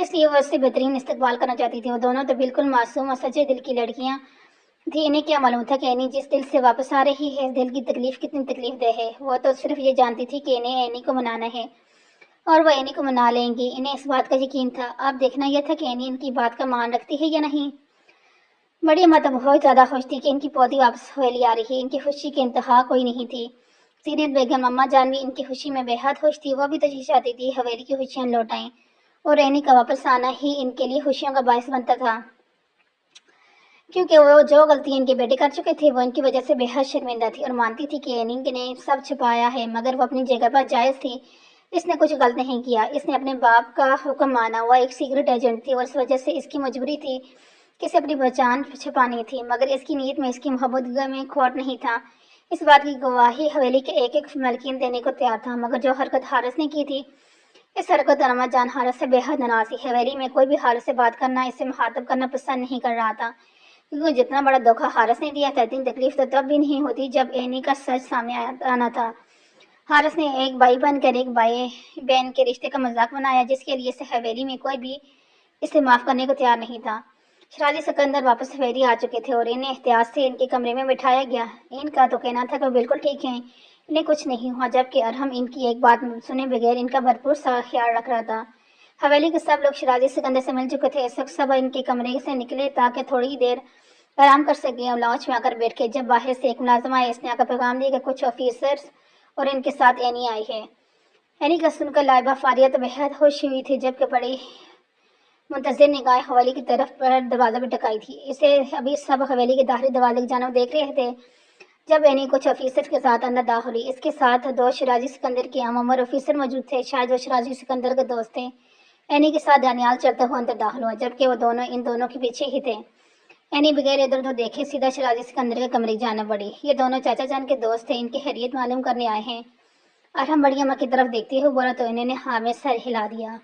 اس لیے وہ اس سے بہترین استقبال کرنا چاہتی تھی۔ وہ دونوں تو بالکل معصوم اور سچے دل کی لڑکیاں تھی۔ انہیں کیا معلوم تھا کہ اینی جس دل سے واپس آ رہی ہے، دل کی تکلیف کتنی تکلیف دہ ہے۔ وہ تو صرف یہ جانتی تھی کہ انہیں اینی کو منانا ہے اور وہ اینی کو منا لیں گی۔ انہیں اس بات کا یقین تھا۔ اب دیکھنا یہ تھا کہ اینی ان کی بات کا مان رکھتی ہے یا نہیں۔ بڑی اماں تو بہت زیادہ خوش تھی کہ ان کی پوتی واپس حویلی آ رہی ہے۔ ان کی خوشی کی انتہا کوئی نہیں تھی۔ زینت بیگم اماں جان بھی ان کی خوشی میں بے حد خوش تھی۔ وہ بھی تو چاہتی تھی حویلی کی خوشیاں لوٹ آئیں، اور اینی کا واپس آنا ہی ان کے لیے خوشیوں کا باعث بنتا تھا، کیونکہ وہ جو غلطی ان کے بیٹے کر چکے تھے وہ ان کی وجہ سے بے حد شرمندہ تھی، اور مانتی تھی کہ اینی نے سب چھپایا ہے، مگر وہ اپنی جگہ پر جائز تھی۔ اس نے کچھ غلط نہیں کیا، اس نے اپنے باپ کا حکم مانا۔ وہ ایک سیکرٹ ایجنٹ تھی اور اس وجہ سے اس کی مجبوری تھی کہ اسے اپنی پہچان چھپانی تھی، مگر اس کی نیت میں، اس کی محبت میں کھوٹ نہیں تھا۔ اس بات کی گواہی حویلی کے ایک ایک ملکین دینے کو تیار تھا، مگر جو حرکت حارث نے کی تھی، اس حرکت اور اماں جان حارث سے بے حد ناراض تھی۔ حویلی میں کوئی بھی حارث سے بات کرنا، اسے مخاطب کرنا پسند نہیں کر رہا تھا، کیونکہ جتنا بڑا دھوکہ حارث نے دیا تھا، اتنی تکلیف تو تب بھی نہیں ہوتی جب اینی کا سچ سامنے آنا تھا۔ حارث نے ایک بھائی بن کر ایک بھائی بہن کے رشتے کا مذاق بنایا، جس کے لیے حویلی میں کوئی بھی اسے معاف کرنے کو تیار نہیں تھا۔ شیرازی سکندر واپس حویلی آ چکے تھے اور انہیں احتیاط سے ان کے کمرے میں بٹھایا گیا۔ ان کا تو کہنا تھا کہ وہ بالکل ٹھیک ہیں، انہیں کچھ نہیں ہوا، جبکہ ارحم ان کی ایک بات سنے بغیر ان کا بھرپور سا خیال رکھ رہا تھا۔ حویلی کے سب لوگ شیرازی سکندر سے مل چکے تھے۔ اس وقت سب ان کے کمرے سے نکلے تاکہ تھوڑی دیر آرام کر سکیں اور لاؤنج میں آ کر بیٹھ کے، جب باہر سے ایک ملازم آئے، اس نے آ کر پیغام دیا کہ کچھ آفیسرز اور ان کے ساتھ اینی آئی ہے۔ اینی کا سن کر لائبہ فاریہ تو بےحد خوش ہوئی تھی، جبکہ بڑی منتظر نگاہیں حویلی کی طرف پر دروازہ پہ ٹکائی تھی۔ اسے ابھی سب حویلی کے داخلی دروازے کی جانب دیکھ رہے تھے جب اینی کچھ آفیسر کے ساتھ اندر داخل ہوئی۔ اس کے ساتھ دو شیرازی سکندر کے عام عمر آفیسر موجود تھے، شاید وہ شیرازی سکندر کے دوست تھے۔ اینی کے ساتھ دانیال چلتے ہوئے اندر داخل ہوا، جبکہ وہ دونوں ان دونوں کے پیچھے ہی تھے۔ اینی بغیر ادھر ادھر دیکھے سیدھا شیرازی سکندر کے کمرے کی جانب بڑھی۔ یہ دونوں چاچا جان کے دوست تھے، ان کی خیریت معلوم کرنے آئے ہیں۔ ارحم بڑی اماں کی طرف دیکھتے ہوئے بولا تو انہوں نے ہاں میں سر ہلا دیا۔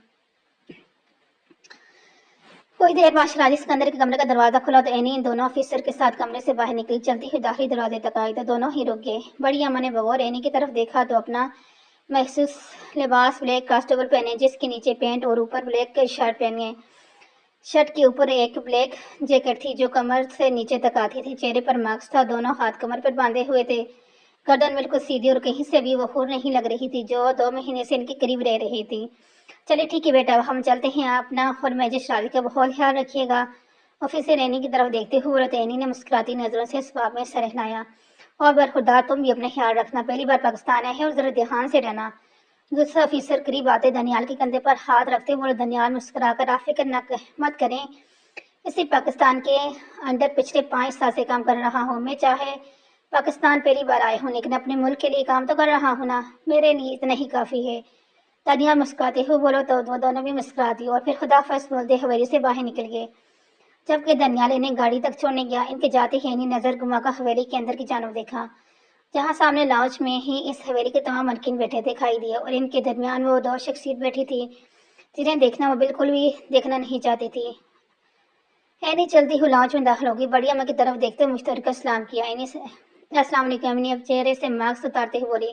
کچھ دیر بعد شیرازی سکندر کے کمرے کا دروازہ کھلا تو اینی ان دونوں آفیسر کے ساتھ کمرے سے باہر نکلی، چلتی ہوئی داخلی دروازے تک آئی تو دونوں ہی رک گئے۔ بڑی اماں نے بغور اینی کی طرف دیکھا تو اپنا مخصوص لباس بلیک کاسٹیبل پہنے، جس کے نیچے پینٹ اور اوپر بلیک شرٹ پہنے۔ شرٹ کے اوپر ایک بلیک جیکٹ تھی جو کمر سے نیچے تک آتی تھی، چہرے پر ماسک تھا، دونوں ہاتھ کمر پر باندھے ہوئے تھے، گردن بالکل سیدھی اور کہیں سے بھی وقور نہیں لگ رہی تھی، جو 2 مہینے سے ان کے قریب رہ رہی تھی۔ چلے ٹھیک ہے بیٹا، ہم چلتے ہیں، اپنا اور میجر شیرازی کا بہت خیال رکھیے گا۔ آفیسر اینی کی طرف دیکھتے ہوئے بولا تو اینی نے مسکراتی نظروں سے اس باب میں سر ہلایا۔ اور برخوردار تم بھی اپنا خیال رکھنا، پہلی بار پاکستان آئے ہیں اور ذرا دھیان سے رہنا۔ دوسرا آفیسر قریب آتے دانیال کے کندھے پر ہاتھ رکھتے بولے دانیال مسکرا کر آپ فکر مت کریں، اسی پاکستان کے اندر پچھلے 5 سال سے کام کر رہا ہوں۔ میں چاہے پاکستان پہلی بار آئے ہوں لیکن اپنے ملک کے لیے کام تو کر رہا ہوں نا، میرے لیے اتنا ہی کافی ہے۔ دانیال مسکراتے ہوئے بولو تو وہ دونوں بھی مسکرا دی اور پھر خداحافظ بولتے حویلی سے باہر نکل گئے، جبکہ دانیال انہیں گاڑی تک چھوڑنے گیا۔ ان کے جاتے ہی اینی نظر گھما کر حویلی کے اندر کی جانب دیکھا، جہاں سامنے لاؤنج میں ہی اس حویلی کے تمام مالکین بیٹھے دکھائی دیے اور ان کے درمیان وہ 2 شخصیت بیٹھی تھی جنہیں دیکھنا وہ بالکل بھی دیکھنا نہیں چاہتی تھی۔ اینی چلتی ہوئی لاؤنج میں داخل ہوگی، بڑی اماں کی طرف دیکھتے ہوئے مشترکہ سلام کیا۔ اینی سے السلام علیکم، اینی اب چہرے سے ماسک اتارتے ہوئے بولی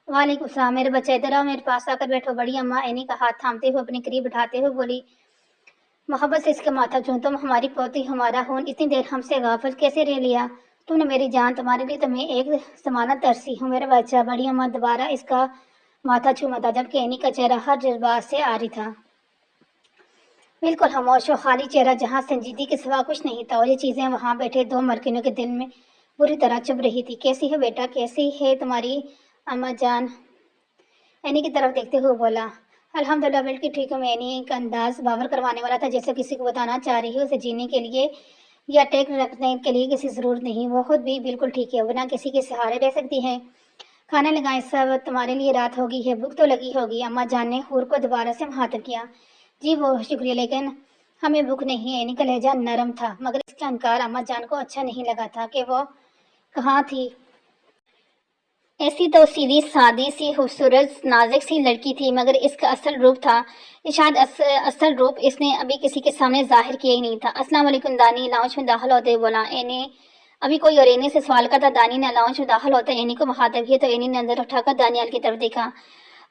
وعلیکم السلام، میرے بچہ ادھر آؤ، میرے پاس آ کر بیٹھو۔ بڑی اماں اینی کا ہاتھ تھامتے ہوئے اپنے قریب بٹھاتے ہوئے بولی محبت سے اس کا ماتھا چوم، تم ہماری پوتی ہمارا خون اتنی دیر ہم سے غافل کیسے رہ لیا تم نے؟ میری جان، تمہارے لیے تو میں ایک ضمانت ترسی ہوں میرا بچہ۔ بڑی اماں دوبارہ اس کا ماتھا چوما تھا، جبکہ اینی کا چہرہ ہر جذبات سے عاری تھا، بالکل خاموش و خالی چہرہ جہاں سنجیدگی کے سوا کچھ نہیں تھا، اور یہ چیزیں وہاں بیٹھے 2 ملکنوں کے دل میں بری طرح چبھ رہی تھی۔ کیسی ہے بیٹا، کیسی ہے تمہاری اماں جان؟ اینی کی طرف دیکھتے ہوئے بولا الحمدللہ بالکل ٹھیک ہوں میں۔ اینی کا انداز باور کروانے والا تھا، جیسے کسی کو بتانا چاہ رہی ہے اسے جینے کے لیے یا ٹیک رکھنے کے لیے کسی ضرورت نہیں، وہ خود بھی بالکل ٹھیک ہے، بنا کسی کے سہارے رہ سکتی ہے۔ کھانا لگائیں، سب تمہارے لیے رات ہوگی ہے، بھوک تو لگی ہوگی۔ اماں جان نے حور کو دوبارہ سے مخاطب کیا۔ جی وہ شکریہ، لیکن ہمیں بھوک نہیں ہے۔ اینی کا لہجہ نرم تھا، مگر اس کا انکار اماں جان کو اچھا نہیں لگا تھا کہ وہ کہاں تھی۔ ایسی تو سیدھی سادی سی خوبصورت نازک سی لڑکی تھی، مگر اس کا اصل روپ تھا، شاید اصل روپ اس نے ابھی کسی کے سامنے ظاہر کیا ہی نہیں تھا۔ السلام علیکم، دانی لاؤنج میں داخل ہوتے بولا۔ اینی ابھی کوئی اور اینی سے سوال کرتا، دانی نے لاؤنج میں داخل ہوتے اینی کو مخاطب کیا تو اینی نے نظر اٹھا کر دانیال کی طرف دیکھا۔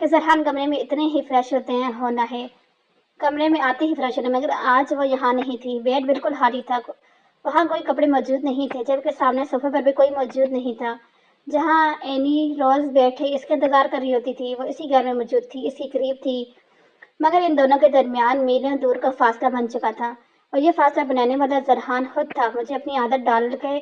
کہ زرحان کمرے میں اتنے ہی فریش ہونا ہے، کمرے میں آتے ہی فریش ہونا، مگر آج وہ یہاں نہیں تھی۔ بیڈ بالکل خالی تھا، وہاں کوئی کپڑے موجود نہیں تھے، جبکہ سامنے صوفے پر بھی کوئی موجود نہیں تھا۔ جہاں اینی روز بیٹھے اس کا انتظار کر رہی ہوتی تھی، وہ اسی گھر میں موجود تھی، اسی قریب تھی، مگر ان دونوں کے درمیان میلیوں دور کا فاصلہ بن چکا تھا، اور یہ فاصلہ بنانے والا زرحان خود تھا۔ مجھے اپنی عادت ڈال کے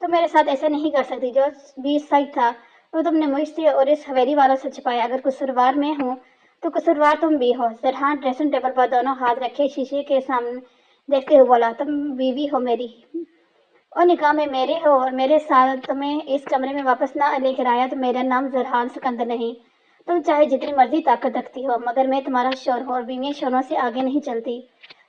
تو میرے ساتھ ایسا نہیں کر سکتی، جو بھی سچ تھا وہ تم نے مجھ سے اور اس حویلی والوں سے چھپایا۔ اگر قصوروار میں ہوں تو قصوروار تم بھی ہو۔ زرحان ڈریسنگ ٹیبل پر دونوں ہاتھ رکھے شیشے کے سامنے دیکھتے ہوئے بولا، تم بیوی ہو میری، اور نکاح میں میرے ہو، اور میرے ساتھ تمہیں اس کمرے میں واپس نہ لے کر آیا تو میرا نام زرحان سکندر نہیں۔ تم چاہے جتنی مرضی طاقت رکھتی ہو، مگر میں تمہارا شوہر ہوں، اور بیویاں شوہروں سے آگے نہیں چلتی۔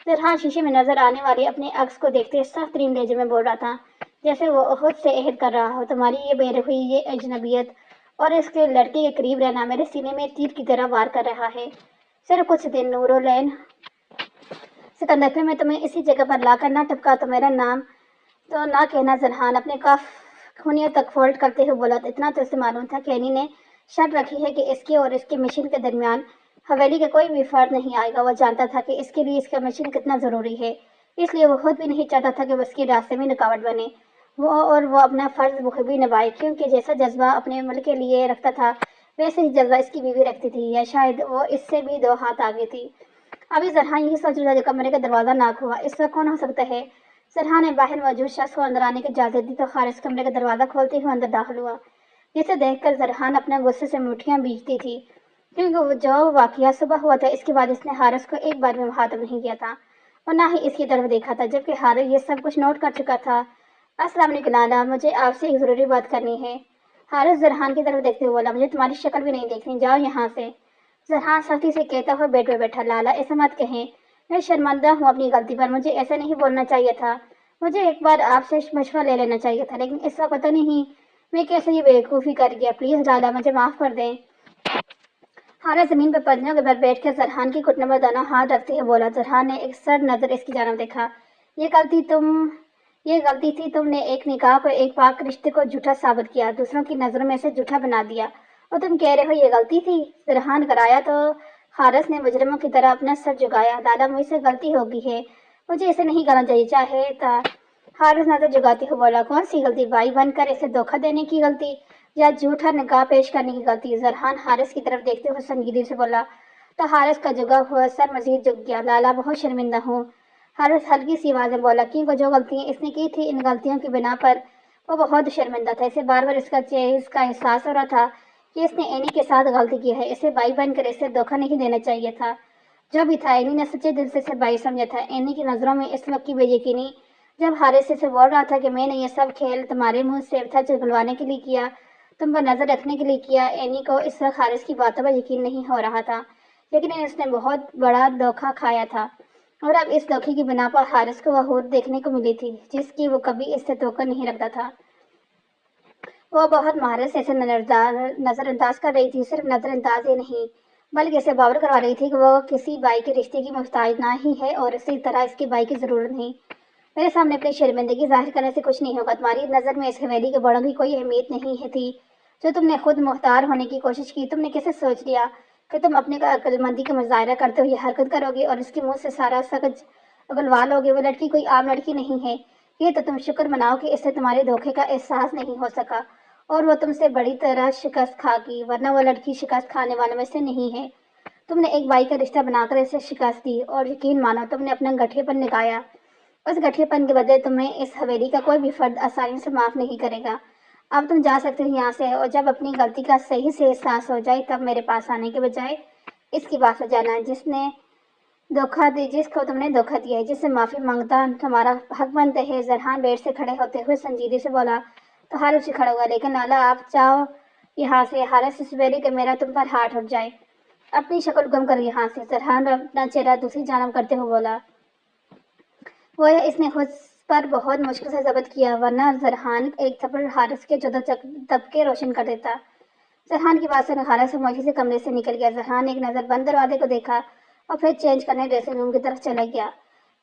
زرحان شیشے میں نظر آنے والی اپنے عکس کو دیکھتے سخت ترین لہجے میں بول رہا تھا، جیسے وہ خود سے عہد کر رہا ہو، تمہاری یہ بے رخی، یہ اجنبیت اور اس کے لڑکے کے قریب رہنا میرے سینے میں تیر کی طرح وار کر رہا ہے۔ صرف کچھ دن نورالعین سکندر، پھر میں تمہیں اسی جگہ پر لا کر نہ ٹپکا تو میرا نام تو نہ کہنا۔ زرحان اپنے کاف خونیوں تک فولڈ کرتے ہوئے بولا، اتنا تو اسے معلوم تھا کہ اینی نے شرط رکھی ہے کہ اس کے اور اس کے مشن کے درمیان حویلی کا کوئی بھی فرد نہیں آئے گا۔ وہ جانتا تھا کہ اس کے لیے اس کا مشن کتنا ضروری ہے، اس لیے وہ خود بھی نہیں چاہتا تھا کہ وہ اس کے راستے میں رکاوٹ بنے، وہ اپنا فرض بخوبی نبھائے، کیونکہ جیسا جذبہ اپنے ملک کے لیے رکھتا تھا ویسے ہی جذبہ اس کی بیوی رکھتی تھی، یا شاید وہ اس سے بھی 2 ہاتھ آگے تھی۔ ابھی زرحان یہی سوچ رہا تھا کہ کمرے کا دروازہ ناک ہوا۔ اس وقت کون ہو سکتا ہے؟ زرحان نے باہر موجود شخص کو اندر آنے کی اجازت دی تو حارث کمرے کا دروازہ کھولتے ہوئے اندر داخل ہوا، جسے دیکھ کر زرحان اپنے غصے سے مٹھیاں بھیجتی تھی، کیونکہ جو واقعہ صبح ہوا تھا اس کے بعد اس نے حارث کو ایک بار بھی مخاطب نہیں کیا تھا، اور نہ ہی اس کی طرف دیکھا تھا، جبکہ حارث یہ سب کچھ نوٹ کر چکا تھا۔ السلام علیکم لالا، مجھے آپ سے ایک ضروری بات کرنی ہے۔ حارث زرحان کی طرف دیکھتے ہوئے بولا، مجھے تمہاری شکل بھی نہیں دیکھنی، جاؤ یہاں سے۔ زرحان سختی سے کہتا ہوا بیڈ پہ بیٹھا، لالا ایسا مت کہیں، میں شرمندہ ہوں اپنی غلطی پر، مجھے ایسا نہیں بولنا چاہیے تھا، مجھے ایک بار آپ سے مشورہ لے لینا چاہیے تھا، لیکن اس وقت پتہ نہیں میں کیسے یہ بیوقوفی کر گیا، پلیز لالا مجھے معاف کر دیں۔ حارث زمین پر پنجوں کے بل بیٹھ کر زرحان کی گھٹنوں پر دونوں ہاتھ رکھتے ہوئے بولا۔ زرحان نے ایک سرد نظر اس کی جانب دیکھا، یہ غلطی تھی، تم نے ایک نکاح کو، ایک پاک رشتے کو جھوٹا ثابت کیا، دوسروں کی نظروں میں اسے جھوٹا بنا دیا، اور تم کہہ رہے ہو یہ غلطی تھی؟ زرحان کرایا تو حارث نے مجرموں کی طرح اپنا سر جھکایا، لالا مجھ سے غلطی ہو گئی ہے، مجھے اسے نہیں کرنا چاہیے، چاہے تھا۔ حارث نظر جھکاتے ہوئے بولا، کون سی غلطی؟ بھائی بن کر اسے دھوکہ دینے کی غلطی یا جھوٹا نکاح پیش کرنے کی غلطی؟ زرحان حارث کی طرف دیکھتے ہوئے سنجیدگی سے بولا تو حارث کا جھکا ہوا سر مزید جھک گیا۔ لالا بہت شرمندہ ہوں، حارث ہلکی سی آواز میں بولا، کیونکہ جو غلطیاں اس نے کی تھی ان غلطیوں کی بنا پر وہ بہت شرمندہ تھا، اسے بار بار اس کا چیز کا احساس ہو رہا تھا کہ اس نے اینی کے ساتھ غلطی کی ہے، اسے بھائی بن کر اسے دھوکہ نہیں دینا چاہیے تھا۔ جو بھی تھا، اینی نے سچے دل سے اسے بھائی سمجھا تھا۔ اینی کی نظروں میں اس وقت کی بے یقینی جب حارث سے بول رہا تھا کہ میں نے یہ سب کھیل تمہارے منہ سے سچ نکلوانے کے لیے کیا، تم پر نظر رکھنے کے لیے کیا۔ اینی کو اس وقت حارث کی باتوں پر یقین نہیں ہو رہا تھا، لیکن اس نے بہت بڑا دھوکہ کھایا تھا، اور اب اس دھوکے کی بنا پر حارث کو وہ حور دیکھنے کو ملی تھی جس کی وہ کبھی اس سے توقع نہیں رکھتا تھا۔ وہ بہت مہارت سے اسے نظر انداز کر رہی تھی، صرف نظر انداز ہی نہیں بلکہ اسے باور کروا رہی تھی کہ وہ کسی بھائی کے رشتے کی محتاج نہ ہی ہے اور اسی طرح اس کے بھائی کی ضرورت نہیں۔ میرے سامنے اپنی شرمندگی ظاہر کرنے سے کچھ نہیں ہوگا، تمہاری نظر میں اس حویلی کے بڑوں کی کوئی اہمیت نہیں تھی جو تم نے خود مختار ہونے کی کوشش کی۔ تم نے کیسے سوچ لیا کہ تم اپنے عقل مندی کا مظاہرہ کرتے ہوئے یہ حرکت کرو گے اور اس کے منہ سے سارا سچ اگلوا لو گے؟ وہ لڑکی کوئی عام لڑکی نہیں ہے، یہ تو تم شکر مناؤ کہ اس سے تمہارے دھوکے کا احساس نہیں ہو سکا اور وہ تم سے بڑی طرح شکست کھا گئی، ورنہ وہ لڑکی شکست کھانے والوں میں سے نہیں ہے۔ تم نے ایک بھائی کا رشتہ بنا کر اسے شکست دی، اور یقین مانو تم نے اپنا گٹھے پن نکایا، اس گٹھے پن کے بدلے تمہیں اس حویلی کا کوئی بھی فرد آسانی سے معاف نہیں کرے گا۔ اب تم جا سکتے ہو یہاں سے، اور جب اپنی غلطی کا صحیح سے احساس ہو جائے تب میرے پاس آنے کے بجائے اس کی بات ہو جانا جس کو تم نے دھوکہ دیا ہے، جس سے معافی مانگتا تمہارا حق بنتا ہے۔ زرحان بیڈ سے کھڑے ہوتے ہوئے سنجیدگی سے بولا تو حارث سے کھڑا ہوا، لیکن لالا آپ جاؤ یہاں سے، حارث اس ویلی کہ میرا تم پر ہاتھ اٹھ جائے، اپنی شکل گم کر یہاں سے۔ زرحان اپنا چہرہ دوسری جانب کرتے ہوئے بولا، وہ اس نے خود پر بہت مشکل سے ضبط کیا، ورنہ زرحان ایک تھپڑ حارث کے جدو طبقے روشن کر دیتا۔ زرحان کی بات سن حارث خاموشی سے کمرے سے نکل گیا۔ زرحان نے ایک نظر بند دروازے کو دیکھا اور پھر چینج کرنے ڈریسنگ روم کی طرف چلا گیا۔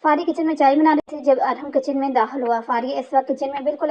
فاریہ کچن میں چائے بنا رہی تھی جب ارحم کچن میں داخل ہوا۔ فاریہ اس وقت کچن میں بالکل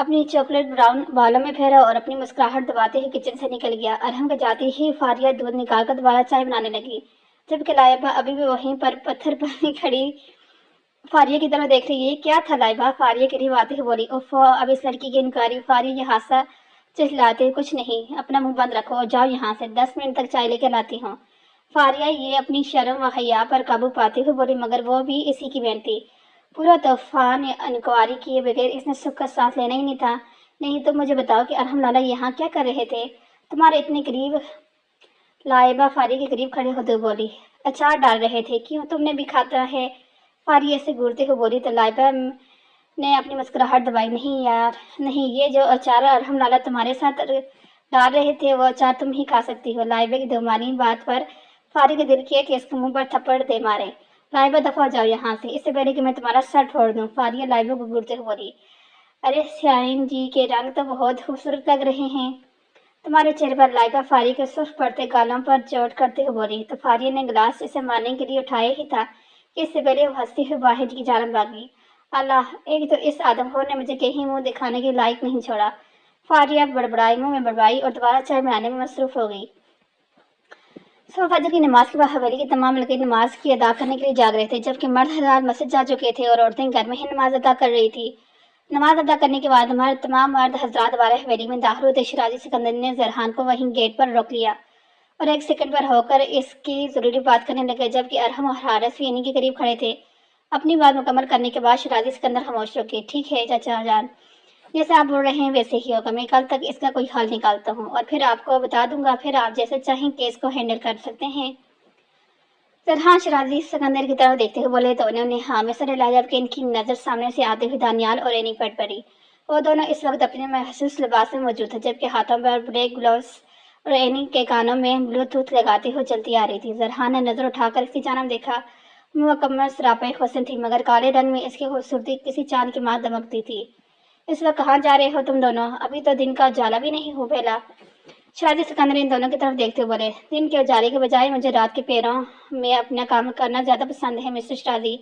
اپنی چاکلیٹ براؤن بالوں میں پھیرا اور اپنی مسکراہٹ دباتے ہی کچن سے نکل گیا۔ ارحم کے جاتے ہی فاریہ دودھ نکال کر دوبارہ چائے بنانے لگی، جبکہ لائبہ ابھی بھی وہیں پر پتھر پر کھڑی فاریہ کی طرف دیکھ رہی ہے۔ کیا تھا لائبہ؟ فاریہ قریب آتے ہی بولی۔ اوف، اب اس لڑکی کی انکاری۔ فاریہ یہ حادثہ چہلاتے، کچھ نہیں، اپنا منہ بند رکھو اور جاؤ یہاں سے، 10 منٹ تک چائے لے کے لاتی ہوں۔ فاریہ یہ اپنی شرم و حیا پر قابو پاتے ہوئے بولی، مگر وہ بھی اسی کی بہن تھی۔ پورا طوفان انکواری کیے بغیر اس نے سکھ کا سانس لینا ہی نہیں تھا۔ نہیں تو مجھے بتاؤ کہ ارحم لالا یہاں کیا کر رہے تھے؟ تمہارے اتنے قریب؟ لائبہ فاریہ کے قریب کھڑے ہوتے ہوئے بولی۔ اچار ڈال رہے تھے، کیوں تم نے بھی کھاتا ہے؟ فاریہ سے گورتے ہوئے بولی تو لائبہ نے اپنی مسکراہٹ دبائی۔ نہیں یار نہیں، یہ جو اچار ارحم لالا تمہارے ساتھ ڈال رہے تھے وہ اچار تم ہی کھا سکتی ہو۔ لائبہ کی دمانی بات پر فاریہ کے دل کیا کہ اس کے منہ پر تھپڑ دے مارے۔ لائبہ دفعہ جاؤ یہاں سے، اس سے پہلے کہ میں تمہارا سر پھوڑ دوں۔ فاریہ لائبہ کو گورتے ہوئے بولی۔ ارے سیاحین جی کے رنگ تو بہت خوبصورت لگ رہے ہیں تمہارے چہرے پر۔ لائبہ فاریہ کے سرخ پڑتے گالوں پر چوٹ کرتے ہوئے بولی تو فاریہ نے گلاس اسے مارنے کے لیے اٹھایا ہی تھا کہ اس سے پہلے وہ ہنستے ہوئے باہر کی جانب بھاگی۔ اللہ، ایک تو اس آدم خور نے مجھے کہیں منہ دکھانے کے لائق نہیں چھوڑا۔ فاریہ بڑبڑائی، منہ میں بڑبڑائی اور دوبارہ چائے بنانے میں مصروف ہو گئی۔ صبح فجر کی نماز کے بعد حویلی کے تمام لڑکے نماز کی ادا کرنے کے لیے جاگ رہے تھے، جبکہ مرد حضرات مسجد جا چکے تھے اور عورتیں گھر میں ہی نماز ادا کر رہی تھی۔ نماز ادا کرنے کے بعد تمام مرد حضرات دوبارہ حویلی میں داخل ہوتے شیرازی سکندر نے زرحان کو وہیں گیٹ پر روک لیا اور ایک سیکنڈ پر ہو کر اس کی ضروری بات کرنے لگے، جبکہ ارحم اور حارث بھی انہی کے قریب کھڑے تھے۔ اپنی بات مکمل کرنے کے بعد شیرازی سکندر خاموش رکے۔ ٹھیک ہے چچا جان، جیسے آپ بول رہے ہیں ویسے ہی ہوگا۔ میں کل تک اس کا کوئی حل نکالتا ہوں اور پھر آپ کو بتا دوں گا، پھر آپ جیسے چاہیں کیس کو ہینڈل کر سکتے ہیں۔ زرحان شیرازی سکندر کی طرف دیکھتے ہوئے بولے تو انہوں نے ہاں میں سر ہلایا، جبکہ ان کی نظر سامنے سے آتے ہوئے دانیال اور اینی پر پڑی۔ وہ دونوں اس وقت اپنے محسوس لباس میں موجود تھے، جبکہ ہاتھوں پر بلیک گلوز اور اینی کے کانوں میں بلوٹوتھ لگاتے ہوئے چلتی آ رہی تھی۔ زرحان نے نظر اٹھا کر اس کی جانب دیکھا۔ وہ مکمل سراپے حسن تھی، مگر کالے رنگ میں اس کی خوبصورتی کسی چاند کی مانند دمکتی تھی۔ اس وقت کہاں جا رہے ہو تم دونوں؟ ابھی تو دن کا اجالا بھی نہیں ہو پھیلا۔ شیرازی سکندر ان دونوں کی طرف دیکھتے ہوئے بولے، دن کے اجالے کے بجائے مجھے رات کے پہروں میں اپنا کام کرنا زیادہ پسند ہے مسٹر شیرازی،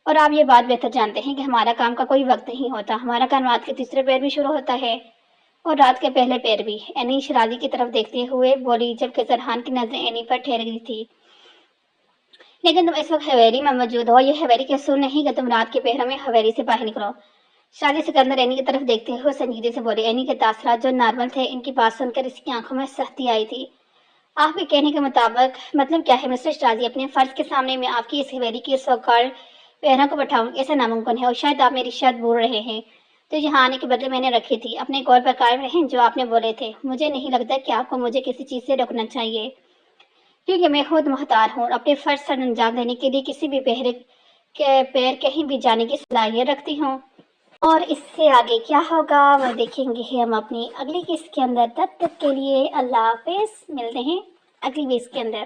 اور آپ یہ بات بہتر جانتے ہیں کہ ہمارا کام کا کوئی وقت نہیں ہوتا۔ ہمارا کام رات کے تیسرے پہر بھی شروع ہوتا ہے اور رات کے پہلے پہر بھی۔ اینی شیرازی کی طرف دیکھتے ہوئے بولی، جبکہ زرحان کی نظریں اینی پر ٹھہر گئی تھی۔ لیکن تم اس وقت حویلی میں موجود ہو، یہ حویلی کے اصول نہیں کہ تم رات کے پہروں میں حویلی سے باہر نکلو۔ شیرازی سکندر اینی کی طرف دیکھتے ہوئے سنجیدگی سے بولے۔ اینی کے تاثرات جو نارمل تھے، ان کی بات سن کر اس کی آنکھوں میں سختی آئی تھی۔ آپ کے کہنے کے مطابق مطلب کیا ہے مسٹر شیرازی؟ اپنے فرض کے سامنے میں آپ کی اس حویلی کی سوکال پہروں کو بٹھاؤں، ایسا ناممکن ہے، اور شاید آپ میری شرط بھول رہے ہیں جو یہاں آنے کے بدلے میں نے رکھی تھی۔ اپنے قول پر قائم رہیں جو آپ نے بولے تھے۔ مجھے نہیں لگتا کہ آپ کو مجھے کسی چیز سے روکنا چاہیے، کیونکہ میں خود محتاط ہوں اور اپنے فرض سر انجام دینے کے لیے کسی بھی پہرے کے پیر کہیں بھی جانے کی صلاحیت رکھتی ہوں۔ اور اس سے آگے کیا ہوگا وہ دیکھیں گے ہم اپنی اگلی قسط کے اندر۔ تب تک کے لیے اللہ حافظ، ملتے ہیں اگلی قسط کے اندر۔